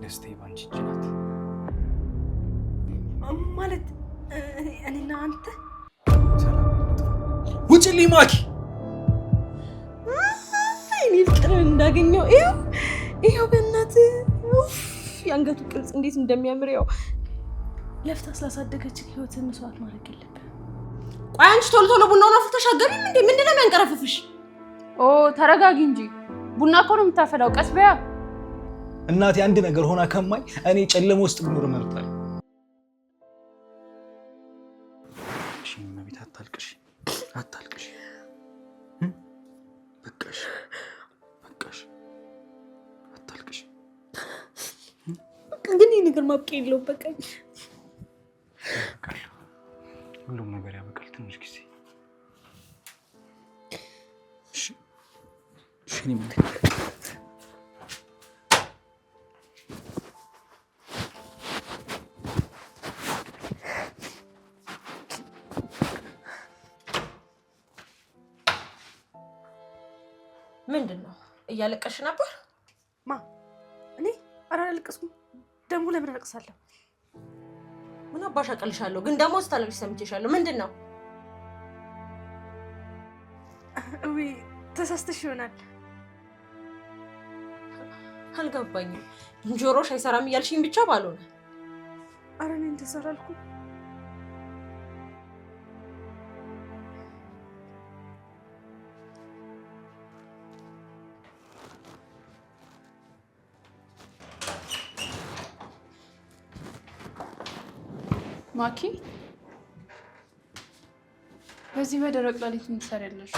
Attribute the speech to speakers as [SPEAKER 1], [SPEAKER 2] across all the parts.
[SPEAKER 1] ደስታዬ ባንቺ እጅ ናት
[SPEAKER 2] ማለት እኔና አንተ
[SPEAKER 1] ውጭልኝ ማኪ።
[SPEAKER 2] እኔ ፍቅርን እንዳገኘው ይኸው በእናትህ የአንገቱ ቅርጽ እንዴት እንደሚያምር ያው ለፍታ ስላሳደገች ህይወትን መስዋዕት ማድረግ የለብህም። ቆይ አንቺ ቶሎ ቶሎ ቡናውን አፍልተሽ አትገቢም እንዴ? ምንድን ነው የሚያንቀረፍፍሽ?
[SPEAKER 3] ኦ ተረጋጊ እንጂ ቡና እኮ ነው የምታፈላው። ቀስ በያ
[SPEAKER 1] እናቴ አንድ ነገር ሆና ከማይ እኔ ጨለማ ውስጥ ብኖር እመርጣለሁ። እሺ እመቤት አታልቅሽ፣ አታልቅሽ። በቃሽ፣ በቃሽ፣ አታልቅሽ።
[SPEAKER 2] ግን ይህ ነገር ማብቂያ የለውም። በቃኝ።
[SPEAKER 1] ሁሉም ነገር ያበቃል። ትንሽ ጊዜ እሺ፣ እሺ።
[SPEAKER 2] ምንድን ነው እያለቀሽ ነበር? እኔ ኧረ አላለቀስኩም። ደግሞ ለምን አለቅሳለሁ? ምን አባሽ አቀልሻለሁ? ግን ደግሞ ስታለቅሽ ሰምቼሻለሁ። ምንድን ነው? ወይ ተሳስተሽ ይሆናል። አልገባኝም። ጆሮሽ አይሰራም እያልሽኝ ብቻ ባልሆነ። ኧረ እኔ እንደሰራ አልኩ።
[SPEAKER 3] ማኪ በዚህ በደረቅ ሌሊት ምን ትሰሪያለሽ?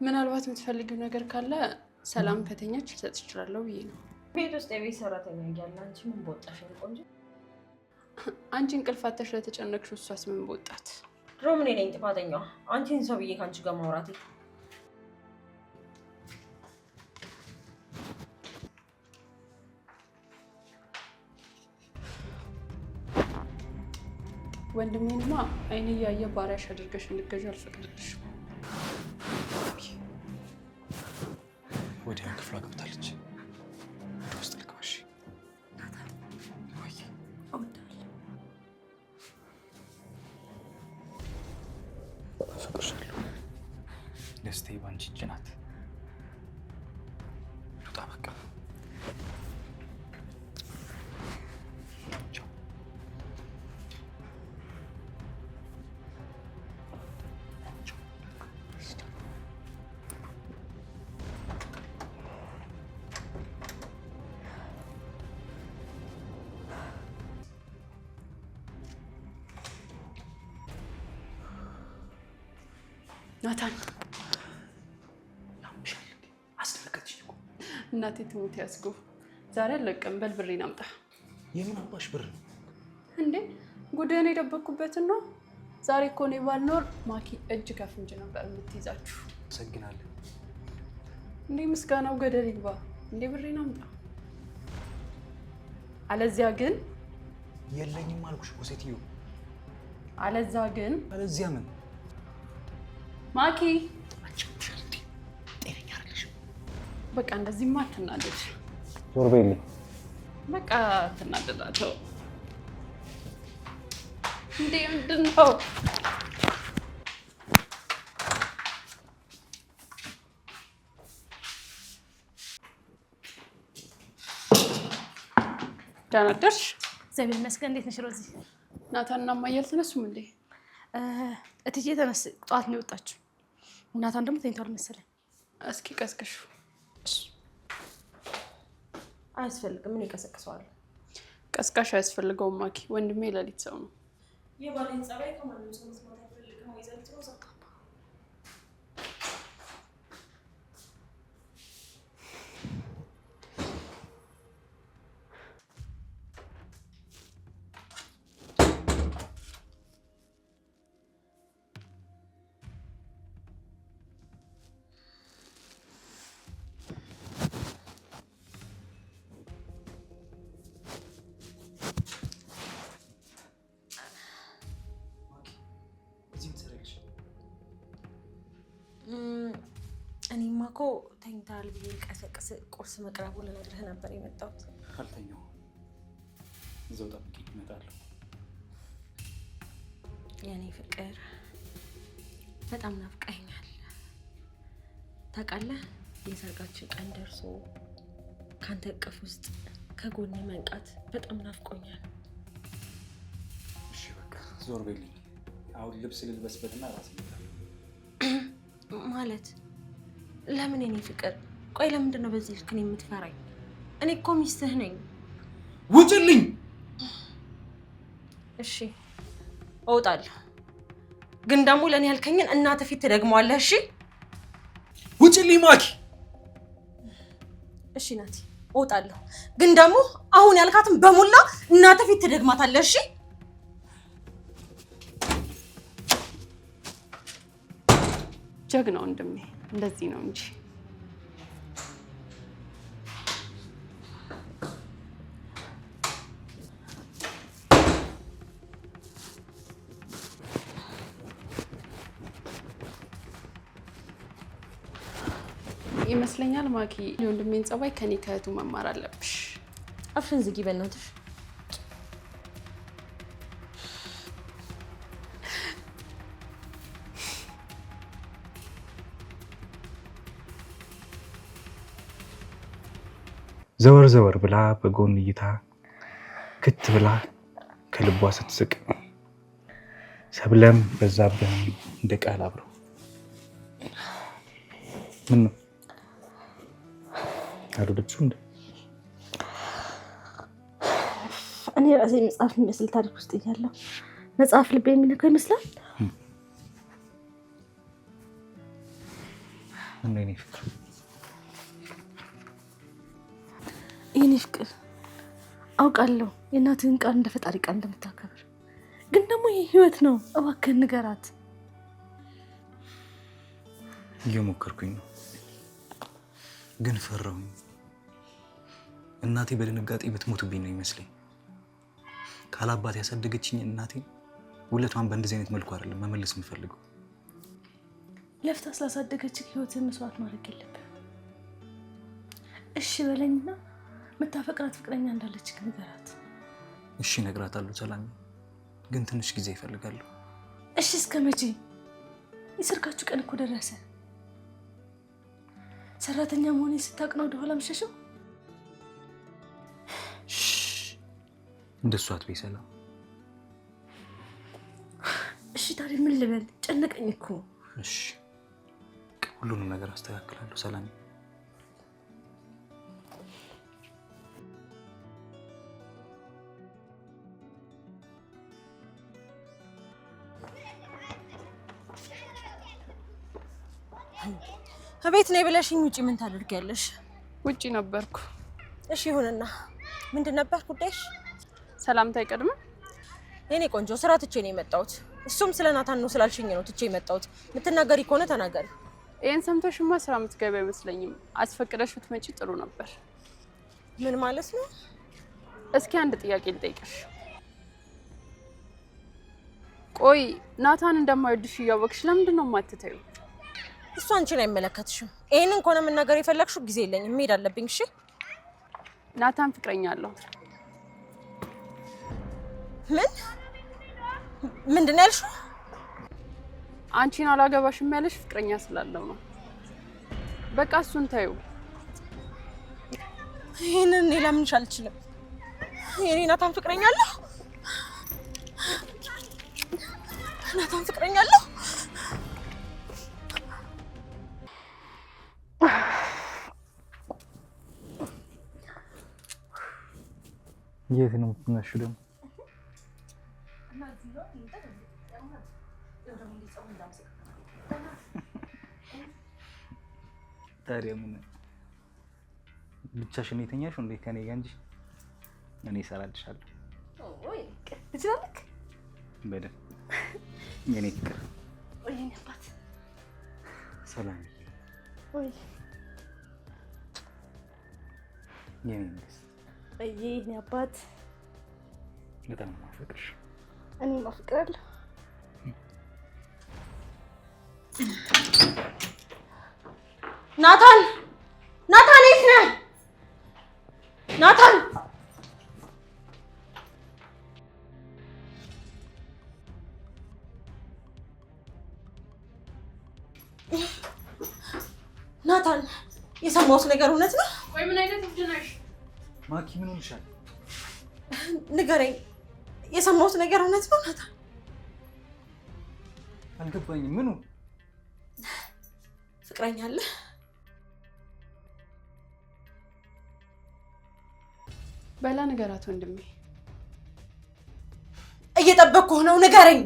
[SPEAKER 3] ምናልባት የምትፈልጊው ነገር ካለ ሰላም ከተኛች ልሰጥ እችላለሁ ብዬ ነው።
[SPEAKER 2] ቤት ውስጥ የቤት ሰራተኛ እያለ አንቺ ምን በወጣሽ? ቆንጆ
[SPEAKER 3] አንቺ እንቅልፍ አጥተሽ ለተጨነቅሽው እሷስ ምን በወጣት?
[SPEAKER 2] ድሮም እኔ ነኝ ጥፋተኛዋ። አንቺን ሰው ብዬ ከአንቺ ጋር ማውራቴ።
[SPEAKER 3] ወንድሜንማ አይኔ እያየ ባሪያሽ አድርገሽ እንድትገዢ አልፈቅድልሽም።
[SPEAKER 1] ወዲያ ክፍሏ ገብታለች። ወደ ውስጥ ልግባሽ። አፈቅርሻለሁ። ደስታዬ ባንቺ እጅ ናት። ልውጣ በቃ።
[SPEAKER 3] ናታን
[SPEAKER 1] ያምሻል እንዴ? አስደነገጥሽኝ እኮ።
[SPEAKER 3] እናቴ ትሙት ያስገው። ዛሬ አለቀም። በል ብሬን አምጣ።
[SPEAKER 1] የምን አባሽ ብር ነው
[SPEAKER 3] እንዴ? ጉድህን የደበኩበትን ነው። ዛሬ እኮ እኔ ባልኖር ማኪ እጅ ከፍንጅ ነበር የምትይዛችሁ።
[SPEAKER 1] አመሰግናለሁ።
[SPEAKER 3] እንዴ ምስጋናው ገደል ይግባ። እንዴ ብሬን አምጣ። አለዚያ ግን
[SPEAKER 1] የለኝም አልኩሽ እኮ ሴትዮ።
[SPEAKER 3] አለዚያ ግን
[SPEAKER 1] አለዚያ ምን?
[SPEAKER 3] ማኪ
[SPEAKER 1] አንቺ ምሻል እንዴ? ጤነኛ አይደለሽም።
[SPEAKER 3] በቃ እንደዚህማ አትናደድ።
[SPEAKER 1] ዞር በይልኝ።
[SPEAKER 3] በቃ አትናደዳቸው። እንዴ ምንድን ነው? ደህና አደርሽ?
[SPEAKER 2] እግዚአብሔር ይመስገን። እንዴት ነሽ ሮዚ?
[SPEAKER 3] ናታንና እማዬ አልተነሱም እንዴ?
[SPEAKER 2] እትዬ ጠዋት ነው የወጣችው። ናታን ደግሞ ተኝቷል መሰለኝ።
[SPEAKER 3] እስኪ ቀስቅሹ።
[SPEAKER 2] አያስፈልግም። ምን ይቀሰቅሰዋል?
[SPEAKER 3] ቀስቃሽ አያስፈልገውም ማኪ። ወንድሜ ሌሊት ሰው ነው።
[SPEAKER 2] የባሌን ጸባይ ከማንም ሰው መስማት አይፈልግም። ወይዘሪት ሮዛ እኮ ተኝተሃል ብዬ ቀሰቅስ ቁርስ መቅረቡን ልነግርህ ነበር የመጣሁት።
[SPEAKER 1] አልተኛሁም። እዛው ጠብቂኝ፣ እመጣለሁ።
[SPEAKER 2] የኔ ፍቅር በጣም ናፍቀኸኛል። ታውቃለህ፣ የሰርጋችን ቀን ደርሶ ካንተ እቅፍ ውስጥ ከጎኔ መንቃት በጣም ናፍቆኛል።
[SPEAKER 1] እሺ በቃ ዞር በልኝ። አሁን ልብስ ልልበስበትና ራስ
[SPEAKER 2] ማለት ለምን የኔ ፍቅር? ቆይ ለምንድን ነው በዚህ ልክ የምትፈራኝ? እኔ እኮ ሚስትህ ነኝ።
[SPEAKER 1] ውጭልኝ!
[SPEAKER 2] እሺ እወጣለሁ፣ ግን ደግሞ ለኔ ያልከኝን እናትህ ፊት ትደግመዋለህ። እሺ
[SPEAKER 1] ውጭልኝ ማኪ!
[SPEAKER 2] እሺ ናቲ፣ እወጣለሁ፣ ግን ደግሞ አሁን ያልካትን በሙላ እናትህ ፊት ትደግማታለህ። እሺ
[SPEAKER 3] ጀግና ወንድሜ እንደዚህ ነው እንጂ። ይመስለኛል ማኪ የወንድሜን ጸባይ ከኔ ከእህቱ መማር አለብሽ።
[SPEAKER 2] አፍሽን ዝጊ በእናትሽ።
[SPEAKER 1] ዘወር ዘወር ብላ በጎን እይታ ክት ብላ ከልቧ ስትስቅ ሰብለም በዛብህ እንደ ቃል አብረው ምን ነው አሉልቹ እንደ
[SPEAKER 2] እኔ ራሴ መጽሐፍ የሚመስል ታሪክ ውስጥ እያለሁ መጽሐፍ ልቤ የሚነካው ይመስላል።
[SPEAKER 1] ምን ነው ፍቅር
[SPEAKER 2] የኔ ፍቅር አውቃለሁ የእናትህን ቃል እንደ ፈጣሪ ቃል እንደምታከብር፣ ግን ደግሞ ይህ ህይወት ነው። እባክህ ንገራት።
[SPEAKER 1] እየሞከርኩኝ ነው ግን ፈራሁኝ። እናቴ በድንጋጤ ብትሞትብኝ ነው ይመስለኝ። ካላባት ያሳደገችኝ እናቴ ውለቷን በእንደዚህ አይነት መልኩ አይደለም መመለስ የምፈልገው።
[SPEAKER 2] ለፍታ ስላሳደገችህ ህይወትን መስዋዕት ማድረግ የለብህም። እሺ በለኝና መታፈቅራት ፍቅረኛ እንዳለችህ ንገራት።
[SPEAKER 1] እሺ እነግራታለሁ ሰላም፣ ግን ትንሽ ጊዜ ይፈልጋሉ።
[SPEAKER 2] እሺ እስከ መቼ? የሰርጋችሁ ቀን እኮ ደረሰ። ሰራተኛ መሆኔን ስታውቅ ነው ወደኋላ መሸሸው?
[SPEAKER 1] እንደሱ አትበይ ሰላም።
[SPEAKER 2] እሺ ታዲያ ምን ልበል? ጨነቀኝ እኮ።
[SPEAKER 1] እሺ ሁሉንም ነገር አስተካክላለሁ ሰላም።
[SPEAKER 2] ቤት ነኝ ብለሽኝ ውጪ ምን ታደርጊያለሽ?
[SPEAKER 3] ውጪ ነበርኩ።
[SPEAKER 2] እሺ ይሁንና፣ ምንድን ነበር ጉዳይሽ?
[SPEAKER 3] ሰላምታ አይቀድምም?
[SPEAKER 2] የኔ ቆንጆ ስራ ትቼ ነው የመጣሁት። እሱም ስለ ናታን ነው ስላልሽኝ ነው ትቼ የመጣሁት። የምትናገሪ ከሆነ ተናገሪ።
[SPEAKER 3] ይሄን ሰምተሽማ ስራ የምትገቢ አይመስለኝም። አስፈቅደሽ ብትመጪ ጥሩ ነበር።
[SPEAKER 2] ምን ማለት ነው?
[SPEAKER 3] እስኪ አንድ ጥያቄ ልጠይቅሽ። ቆይ ናታን እንደማይወድሽ እያወቅሽ ለምንድን ነው የማትተይው?
[SPEAKER 2] እሱ አንቺን አይመለከትሽም። ይሄንን ከሆነ መናገር የፈለግሽው ጊዜ የለኝም፣ መሄድ አለብኝ። እሺ
[SPEAKER 3] ናታን ፍቅረኛ አለው።
[SPEAKER 2] ምንድን ነው ያልሽው?
[SPEAKER 3] አንቺን አላገባሽም ያለሽ ፍቅረኛ ስላለው ነው። በቃ እሱን ታዩ።
[SPEAKER 2] ይሄንን እኔ ላምንሽ አልችልም። የኔ ናታን ፍቅረኛ አለው። ናታን ፍቅረኛ አለው።
[SPEAKER 1] የት ነው የምትነሺው ደግሞ? ታዲያ ምን ብቻሽን የተኛሽው እንዴ? ከኔ ጋር እንጂ እኔ እሰራልሻለሁ።
[SPEAKER 2] ወይ ትችላለህ?
[SPEAKER 1] በደንብ የኔ ፍቅር።
[SPEAKER 2] ወይ የኔ አባት
[SPEAKER 1] ሰላም።
[SPEAKER 2] ወይ
[SPEAKER 1] የኔ ሚስት።
[SPEAKER 2] ወይ የኔ አባት
[SPEAKER 1] በጣም ማፈቅርሽ።
[SPEAKER 2] እኔም አፍቅራለሁ። ናታን ናታን የት ነህ? ናታን ናታን የሰማሁት ነገር እውነት ነው?
[SPEAKER 3] ወይ ምን አይነት እብድ ነሽ?
[SPEAKER 1] ማኪ ምን ሆነሻል?
[SPEAKER 2] ንገረኝ። የሰማሁት ነገር እውነት ነው ናታን?
[SPEAKER 1] አልገባኝም። ምኑ?
[SPEAKER 2] ፍቅረኛ አለ?
[SPEAKER 3] በላ ንገራት ወንድሜ።
[SPEAKER 2] እየጠበቅኩህ ነው፣ ንገረኝ።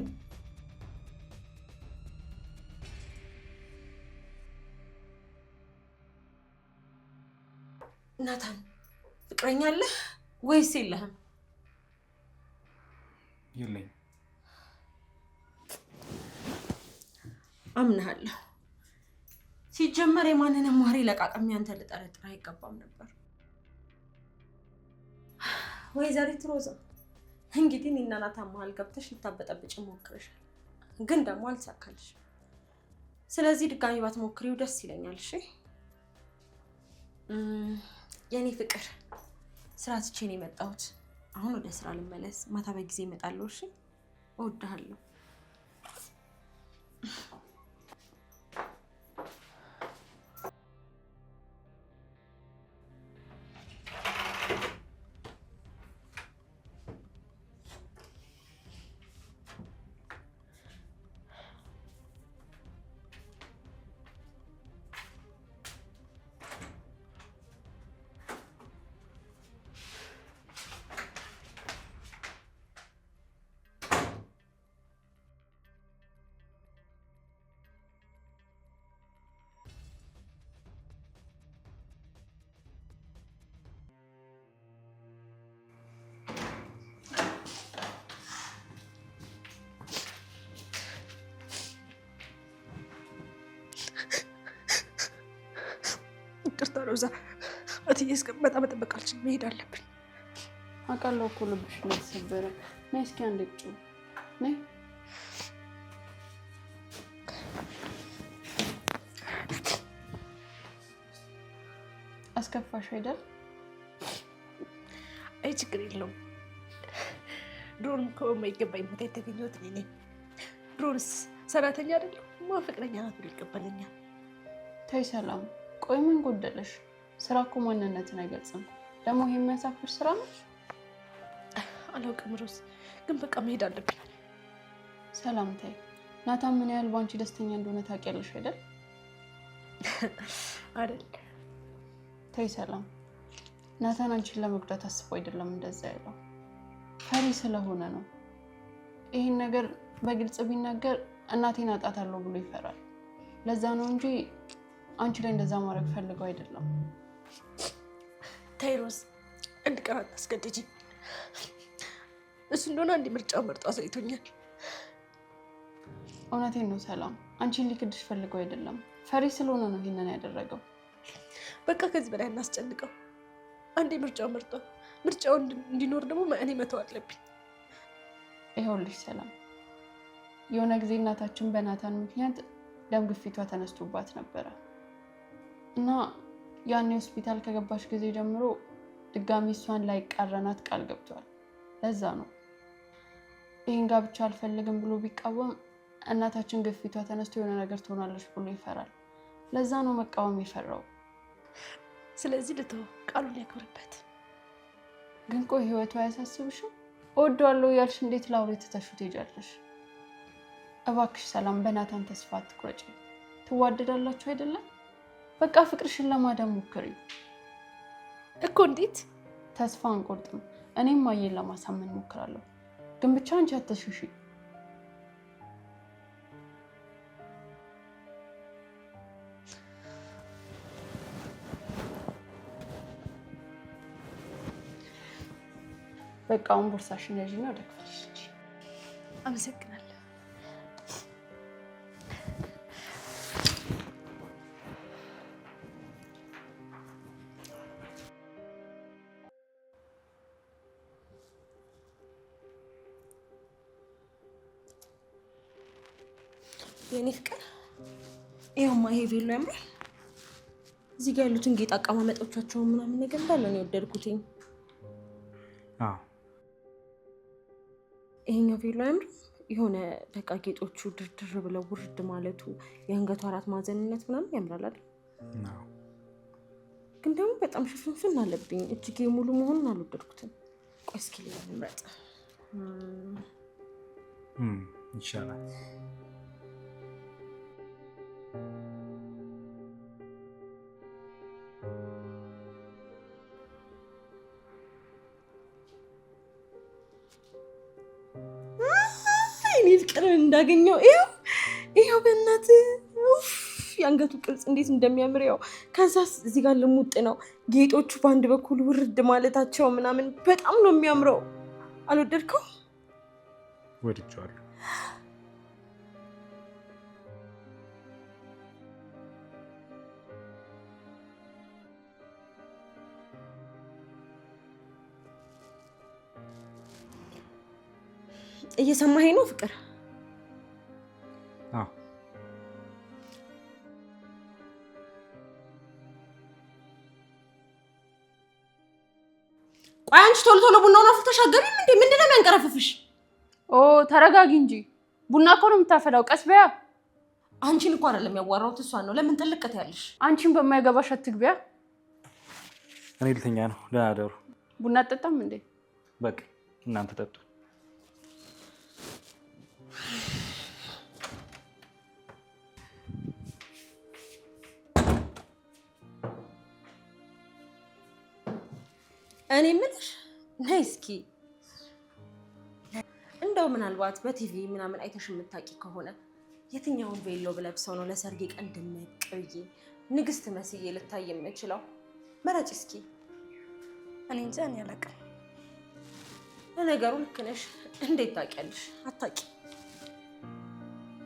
[SPEAKER 2] ናታን ፍቅረኛ አለ ወይስ የለህም?
[SPEAKER 1] የለኝም።
[SPEAKER 2] አምናለሁ። ሲጀመር የማንንም ወሬ ለቃቀም ያንተ ልጠረጥር አይገባም ነበር። ወይዘሪት ሮዛ እንግዲህ እኔና ናታን መሀል ገብተሽ ልታበጠብጭ ሞክረሻል፣ ግን ደግሞ አልተሳካልሽም። ስለዚህ ድጋሚ ባትሞክሪው ደስ ይለኛል። እሺ የኔ ፍቅር፣ ስራ ትቼ ነው የመጣሁት። አሁን ወደ ስራ ልመለስ። ማታ በጊዜ እመጣለሁ። እሺ እወድሃለሁ። ይቅርታ ሮዛ፣ እትዬ እስከምመጣ መጠበቅ አልችልም። መሄድ አለብን።
[SPEAKER 3] አውቃለሁ እኮ ልብሽ እንደተሰበረ። ነይ እስኪ አንዴ ቁጭ ነይ። አስከፋሽ አይደል?
[SPEAKER 2] አይ ችግር የለውም። ድሮንም እኮ የማይገባኝ ቦታ የተገኘሁት እኔ ነኝ። ድሮንስ ሰራተኛ አይደለሁ? ፍቅረኛ ናት ብሎ ይቀበለኛል።
[SPEAKER 3] ተይ ሰላም፣ ቆይ ምን ጎደለሽ? ስራ እኮ ማንነትን አይገልጽም። ደግሞ ይሄ የሚያሳፍር ስራ ነው።
[SPEAKER 2] አላውቅም ሮዝ፣ ግን በቃ መሄድ አለብኝ።
[SPEAKER 3] ሰላም ተይ። ናታን ምን ያህል ባንቺ ደስተኛ እንደሆነ ታውቂያለሽ አይደል?
[SPEAKER 2] አይደል?
[SPEAKER 3] ተይ ሰላም፣ ናታን አንቺን ለመጉዳት አስቦ አይደለም እንደዛ ያለው፣ ፈሪ ስለሆነ ነው። ይሄን ነገር በግልጽ ቢናገር እናቴን አጣታለሁ ብሎ ይፈራል። ለዛ ነው እንጂ አንቺ ላይ እንደዛ ማድረግ ፈልገው አይደለም።
[SPEAKER 2] ተይ ሮዝ፣ አንድ ቀን አታስገድጂኝ። እሱ እንደሆነ አንድ ምርጫው መርጦ አሳይቶኛል።
[SPEAKER 3] እውነቴን ነው ሰላም፣ አንቺን ሊክድሽ ፈልገው አይደለም፣ ፈሪ ስለሆነ ነው ይሄንን ያደረገው።
[SPEAKER 2] በቃ ከዚህ በላይ እናስጨንቀው። አንዴ ምርጫው መርጦ ምርጫው እንዲኖር ደግሞ እኔ መተው አለብኝ።
[SPEAKER 3] ይኸውልሽ ሰላም፣ የሆነ ጊዜ እናታችን በናታን ምክንያት ደም ግፊቷ ተነስቶባት ነበረ እና ያኔ ሆስፒታል ከገባች ጊዜ ጀምሮ ድጋሚ እሷን ላይቃረናት ቃል ገብቷል። ለዛ ነው ይህን ጋብቻ አልፈልግም ብሎ ቢቃወም እናታችን ግፊቷ ተነስቶ የሆነ ነገር ትሆናለች ብሎ ይፈራል። ለዛ ነው መቃወም የፈራው።
[SPEAKER 2] ስለዚህ ልተው፣ ቃሉን ያክብርበት።
[SPEAKER 3] ግን ቆይ ህይወቱ አያሳስብሽም? እወደዋለሁ ያልሽ እንዴት ላውሬ ትተሽው ትሄጃለሽ? እባክሽ ሰላም፣ በናታን ተስፋ አትቁረጪ። ትዋደዳላችሁ አይደለም? በቃ ፍቅርሽን ለማዳን ሞክሪ
[SPEAKER 2] እኮ። እንዴት?
[SPEAKER 3] ተስፋ አንቆርጥም። እኔም ማየን ለማሳመን ሞክራለሁ። ግን ብቻ አንቺ አትሽሺ። በቃ አሁን ቦርሳሽን ያዥና ወደ ክፍልሽ ሂጂ።
[SPEAKER 2] አመሰግናለሁ። የኔ ፍቅር፣ ይኸውማ ይሄ ቬሎ ያምራል። እዚህ ጋር ያሉትን ጌጥ አቀማመጦቻቸውን ምናምን ነገር እንዳለ ነው የወደድኩትኝ።
[SPEAKER 1] አዎ
[SPEAKER 2] ይሄኛው ቬሎ ያምር የሆነ በቃ ጌጦቹ ድርድር ብለው ውርድ ማለቱ የአንገቱ አራት ማዕዘንነት ምናምን ያምራል አይደል?
[SPEAKER 1] አዎ
[SPEAKER 2] ግን ደግሞ በጣም ሽፍንፍን አለብኝ። እጅጌ ሙሉ መሆኑን አልወደድኩትም። ቆይ እስኪ ልምረጥ።
[SPEAKER 1] ይሻላል።
[SPEAKER 2] እኔ ፍቅር እንዳገኘው ይኸው በእናት የአንገቱ ቅርጽ እንዴት እንደሚያምር ያው። ከዛ እዚህ ጋር ልሙጥ ነው ጌጦቹ በአንድ በኩል ውርድ ማለታቸው ምናምን በጣም ነው የሚያምረው። አልወደድከው?
[SPEAKER 1] ወድጄዋለሁ።
[SPEAKER 2] እየሰማኸኝ ነው ፍቅር?
[SPEAKER 1] አዎ
[SPEAKER 2] ቆይ አንቺ ቶሎ ቶሎ ቡናውን አፍልተሽ አትገቢም እንዴ? ምንድን ነው የሚያንቀረፍፍሽ?
[SPEAKER 3] ኦ ተረጋጊ እንጂ ቡና እኮ ነው የምታፈላው። ቀስ በያ።
[SPEAKER 2] አንቺን እኮ አይደለም ያዋራሁት እሷን ነው። ለምን ጥልቀት ያለሽ?
[SPEAKER 3] አንቺን በማይገባሽ አትግቢያ።
[SPEAKER 1] እኔ ልተኛ ነው። ደህና እደሩ።
[SPEAKER 3] ቡና አትጠጣም እንዴ?
[SPEAKER 1] በቃ እናንተ ጠጡ።
[SPEAKER 2] እኔ የምልሽ ነይ እስኪ እንደው ምናልባት በቲቪ ምናምን አይተሽ የምታውቂ ከሆነ የትኛውን ቬሎ ብለብሰው ነው ለሰርጌ ቀን ድምቅ ብዬ ንግስት መስዬ ልታይ የምችለው? መረጭ እስኪ።
[SPEAKER 4] እኔ እንጃ እኔ አላውቅም።
[SPEAKER 2] ለነገሩ ልክ ነሽ። እንዴት ታውቂያለሽ? አታውቂ።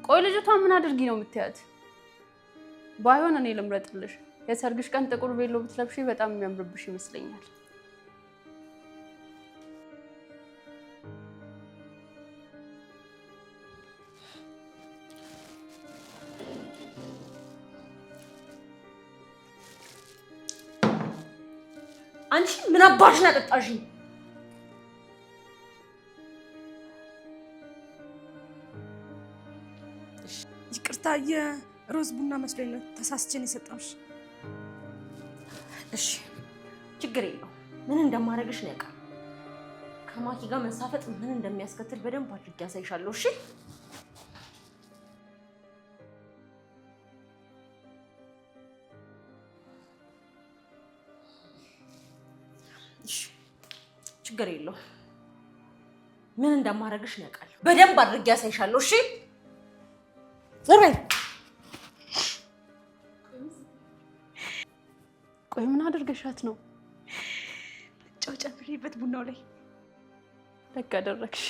[SPEAKER 3] ቆይ ልጅቷ ምን አድርጊ ነው የምትያት? ባይሆን እኔ ልምረጥልሽ። የሰርግሽ ቀን ጥቁር ቬሎ ብትለብሺ በጣም የሚያምርብሽ ይመስለኛል።
[SPEAKER 2] አንቺ ምን አባሽን አጠጣሽኝ?
[SPEAKER 4] ይቅርታ የሮዝ ቡና መስሎኝ ነው ተሳስቼን የሰጠሁሽ።
[SPEAKER 2] እሺ ችግር የለውም። ምን እንደማደርግሽ ነው ያውቃል። ከማኪ ጋር መንሳፈጥ ምን እንደሚያስከትል በደንብ አድርጌ ያሳይሻለሁ። እሺ ችግር የለውም። ምን እንደማደርግሽ ነው ያውቃል። በደንብ አድርጌ ያሳይሻለሁ። እሺ ዞር በይ።
[SPEAKER 3] ቆይ ምን አድርገሻት ነው?
[SPEAKER 4] ጨው ጨምሬበት ቡናው ላይ
[SPEAKER 3] ደግ አደረግሽ።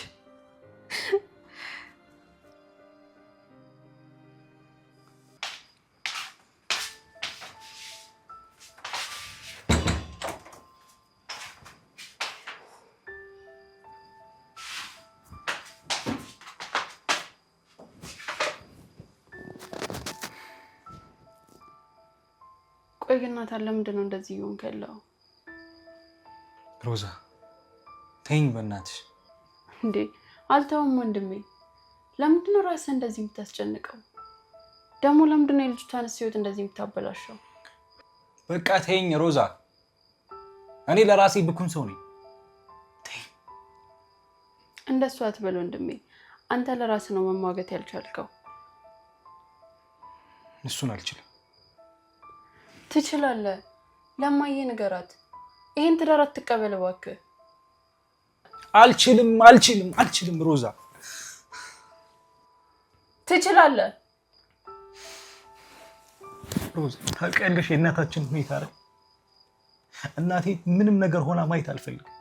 [SPEAKER 3] ቆይ ግን ናታን ለምንድን ነው እንደዚህ ይሆንክ ያለው?
[SPEAKER 1] ሮዛ ተይኝ በእናትሽ።
[SPEAKER 3] እንዴ አልተውም ወንድሜ። ለምንድን ነው ራስህ እንደዚህ የምታስጨንቀው? ደግሞ ለምንድን ነው የልጅቷን ህይወት እንደዚህ የምታበላሸው?
[SPEAKER 1] በቃ ተይኝ ሮዛ። እኔ ለራሴ ብኩን ሰው ነኝ። ተይኝ።
[SPEAKER 3] እንደሱ አትበል ወንድሜ። አንተ ለራስህ ነው መሟገት ያልቻልከው።
[SPEAKER 1] እሱን አልችልም።
[SPEAKER 3] ትችላለህ። ለማዬ ንገራት። ይሄን ትዳር አትቀበል እባክህ።
[SPEAKER 1] አልችልም ሮዛ።
[SPEAKER 3] ትችላለህ
[SPEAKER 1] ሮዛ። ታውቂያለሽ የእናታችን ሁኔታ አይደል? እናቴ ምንም ነገር ሆና ማየት አልፈልግም።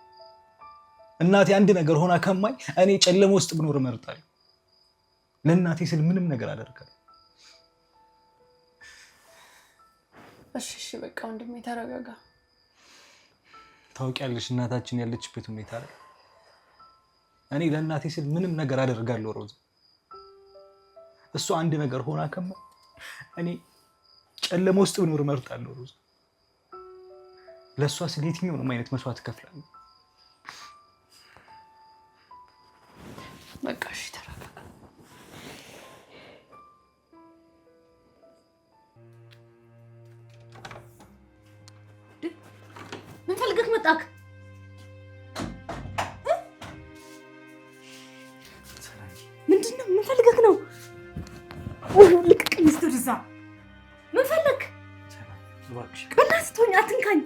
[SPEAKER 1] እናቴ አንድ ነገር ሆና ከማይ እኔ ጨለማ ውስጥ ብኖር እመርጣለሁ። ለእናቴ ስል ምንም ነገር አደርጋለሁ።
[SPEAKER 3] እሺ በቃ ወንድሜ ተረጋጋ።
[SPEAKER 1] ታውቂያለሽ እናታችን ያለችበት ሁኔታ አይደል? እኔ ለእናቴ ስል ምንም ነገር አደርጋለሁ ሮዛ። እሷ አንድ ነገር ሆና ከማይ እኔ ጨለማ ውስጥ ብኖር እመርጣለሁ ሮዛ። ለእሷ ስለ የትኛውንም አይነት መስዋዕት እከፍላለሁ።
[SPEAKER 3] በቃ እሺ ተረጋጋ።
[SPEAKER 2] ምን ፈልገህ መጣክ? ምንድነው? ምን ፈልገህ ነው? ልቅቅኝ ስትርዛ ምን ፈለግ?
[SPEAKER 1] እባክሽ
[SPEAKER 2] በእናትህ ተወኝ፣ አትንካኝ።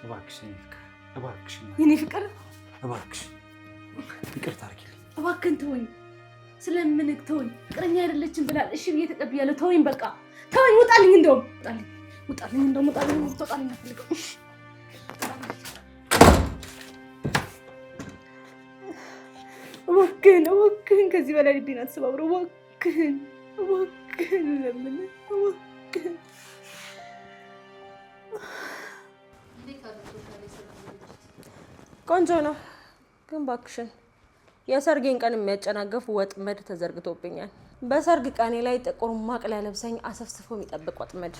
[SPEAKER 1] እባክሽ እባክሽ
[SPEAKER 2] የኔ ፍቅር
[SPEAKER 1] እባክሽ ይቅርታ አድርጊልኝ።
[SPEAKER 2] እባክህን ተወኝ፣ ስለምንክ ተወኝ። ፍቅረኛ አይደለችም ብላል። እሺ ብዬ ተቀብያለሁ። ተወኝ፣ በቃ ተወኝ። ውጣልኝ፣ እንደውም ውጣልኝ፣ እንደውም ውጣልኝ። ትወጣልኝ አልፈልግም። እባክህን ከዚህ በላይ ልቤን አትሰባብረው። እባክህን ለምን እባክህን። ቆንጆ ነው ግን እባክሽን የሰርጌን ቀን የሚያጨናገፍ ወጥመድ ተዘርግቶብኛል። በሰርግ ቀኔ ላይ ጥቁር ማቅ ሊያለብሰኝ አሰፍስፎ የሚጠብቅ ወጥመድ።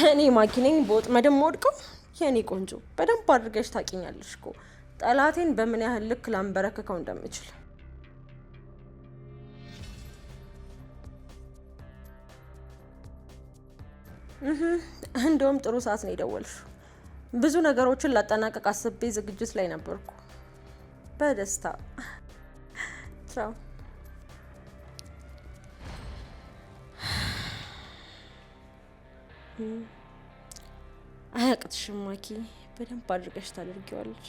[SPEAKER 2] እኔ ማኪኔኝ በወጥመድም ወድቀው። የኔ ቆንጆ በደንብ አድርገሽ ታውቂኛለሽ እኮ ጠላቴን በምን ያህል ልክ ላንበረክከው እንደምችል። እንደውም ጥሩ ሰዓት ነው የደወልሽው። ብዙ ነገሮችን ላጠናቀቅ አስቤ ዝግጅት ላይ ነበርኩ። በደስታ ቻው። አያቅትሽም ማኪ፣ በደንብ አድርገሽ ታደርጊዋለሽ።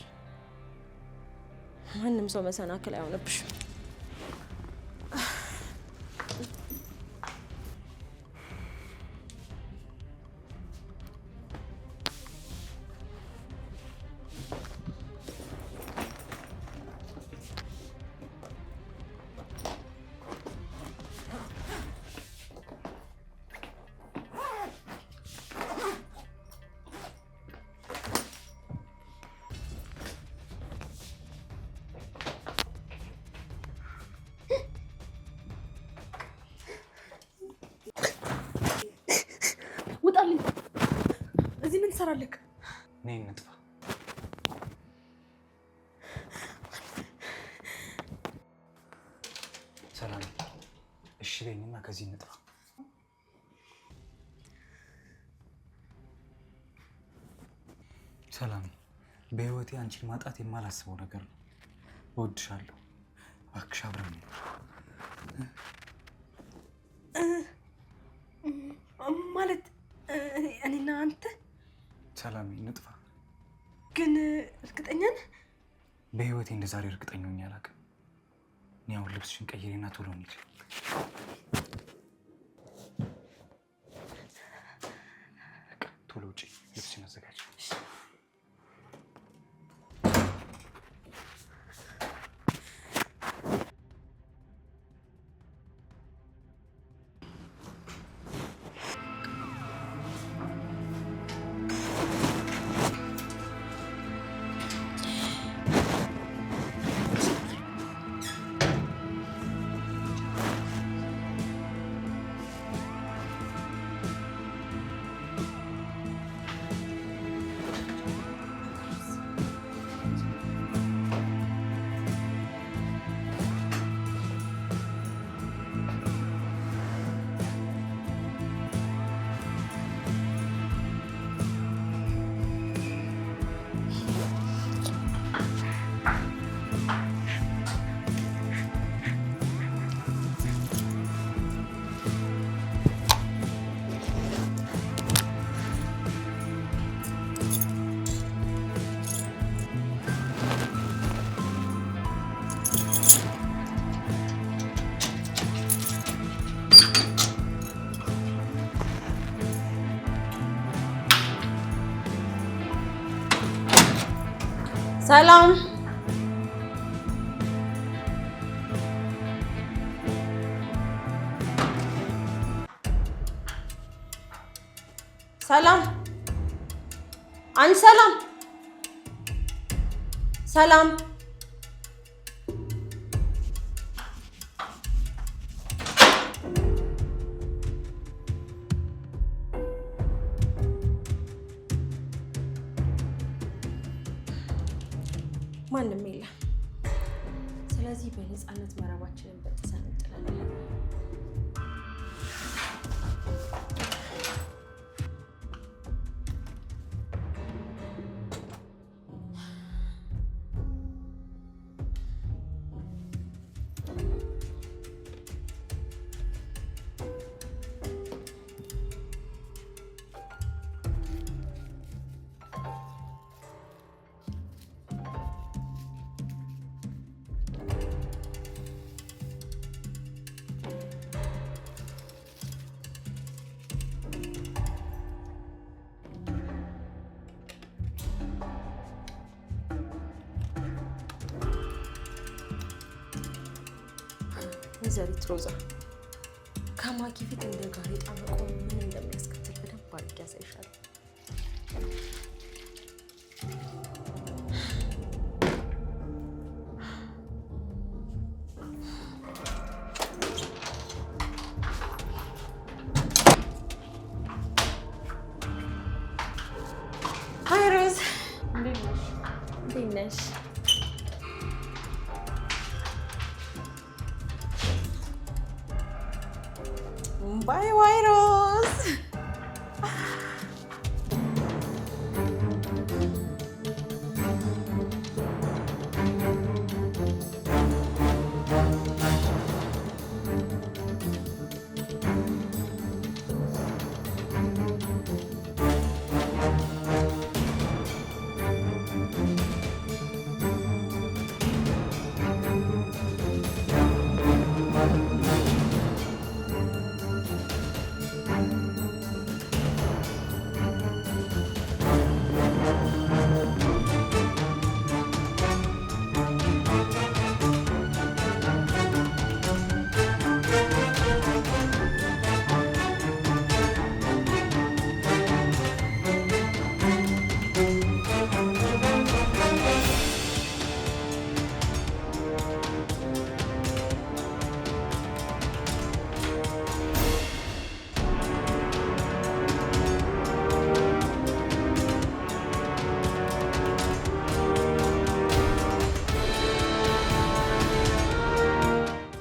[SPEAKER 2] ማንም ሰው መሰናክል አይሆንብሽም። ውጣልኝ! እዚህ ምን ትሰራለህ?
[SPEAKER 1] ነይ እንጥፋ። ሰላም እሺ በይኝና ከዚህ እንጥፋ። ሰላም በህይወቴ አንቺን ማጣት የማላስበው ነገር ነው። እወድሻለሁ። እባክሽ አብረን
[SPEAKER 2] ማለት እኔና አንተ።
[SPEAKER 1] ሰላም እንጥፋ።
[SPEAKER 2] ግን እርግጠኛ ነህ?
[SPEAKER 1] በህይወቴ እንደዛሬ እርግጠኛ ሆኜ አላውቅም። እኔ አሁን ልብስሽን ቀይሬና ቶሎ እንሂድ። ቶሎ ውጪ፣ ልብስሽን አዘጋጅ።
[SPEAKER 2] ሰላም ሰላም፣ አንቺ ሰላም ሰላም ማንም የለም። ስለዚህ በነፃነት መረባችንን በጥሰን እንጥላለን። ወይዘሪት ሮዛ ከማኪ ፊት እንደ ጋሬጣ መቆም ምን እንደሚያስከትል በደንብ አድርጌ ያሳይሻለሁ። ሀይ ሮዝ፣ እንዴት ነሽ? Bye, White